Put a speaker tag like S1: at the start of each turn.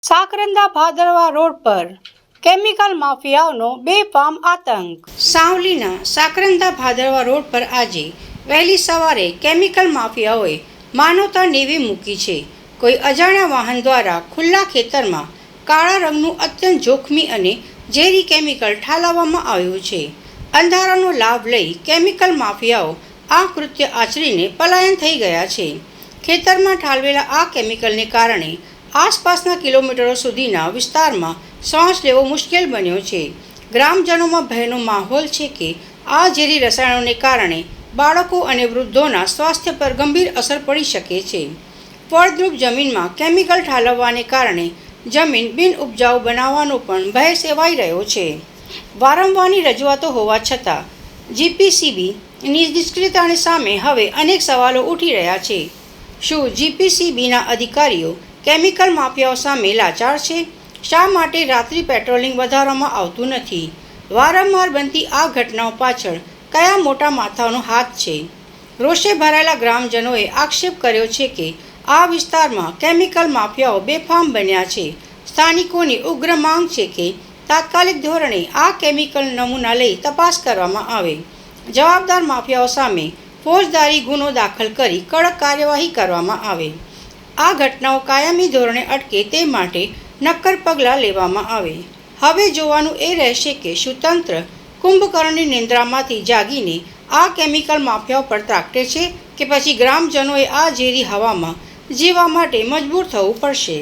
S1: સાકરંદા ભાદરવા રોડ પર કેમિકલ માફિયાઓનો બેફામ આતંક। સાવલીના સાકરંદા ભાદરવા રોડ પર આજે વહેલી સવારે કેમિકલ માફિયાઓએ માનવતા નેવે મૂકી છે। કોઈ અજાણ્યા વાહન દ્વારા ખુલ્લા ખેતરમાં કાળા રંગનું અત્યંત જોખમી અને ઝેરી કેમિકલ ઠાલવવામાં આવ્યું છે। અંધારાનો લાભ લઈ કેમિકલ માફિયાઓ આ કૃત્ય આચરીને પલાયન થઈ ગયા છે। ખેતરમાં ઠાલવેલા આ કેમિકલને કારણે આસપાસના કિલોમીટરો સુધીના વિસ્તારમાં શ્વાસ લેવો મુશ્કેલ બન્યો છે। ગ્રામજનોમાં ભયનો માહોલ છે કે આ ઝેરી રસાયણોને કારણે બાળકો અને વૃદ્ધોના સ્વાસ્થ્ય પર ગંભીર અસર પડી શકે છે। ફળદ્રુપ જમીનમાં કેમિકલ ઠાલવવાને કારણે જમીન બિનઉપજાઉ બનાવવાનો પણ ભય સેવાઈ રહ્યો છે। વારંવારની રજૂઆતો હોવા છતાં જીપીસીબીની નિષ્ક્રિયતાની સામે હવે અનેક સવાલો ઉઠી રહ્યા છે। શું જીપીસીબીના અધિકારીઓ કેમિકલ માફિયાઓ સામે લાચાર છે? શા માટે રાત્રિ પેટ્રોલિંગ વધારવામાં આવતું નથી? વારંવાર બનતી આ ઘટનાઓ પાછળ કયા મોટા માથાઓનો હાથ છે? રોષે ભરાયેલા ગ્રામજનોએ આક્ષેપ કર્યો છે કે આ વિસ્તારમાં કેમિકલ માફિયાઓ બેફામ બન્યા છે। સ્થાનિકોની ઉગ્ર માંગ છે કે તાત્કાલિક ધોરણે આ કેમિકલ નમૂના લઈ તપાસ કરવામાં આવે। જવાબદાર માફિયાઓ સામે ફોજદારી ગુનો દાખલ કરી કડક કાર્યવાહી કરવામાં આવે। આ ઘટનાઓ કાયમી ધોરણે અટકે તે માટે નક્કર પગલાં લેવામાં આવે। હવે જોવાનું એ રહેશે કે શું તંત્ર કુંભકર્ણની નિંદ્રામાંથી જાગીને આ કેમિકલ માફિયાઓ પર ત્રાટકે છે કે પછી ગ્રામજનોએ આ ઝેરી હવામાં જીવવા માટે મજબૂર થવું પડશે।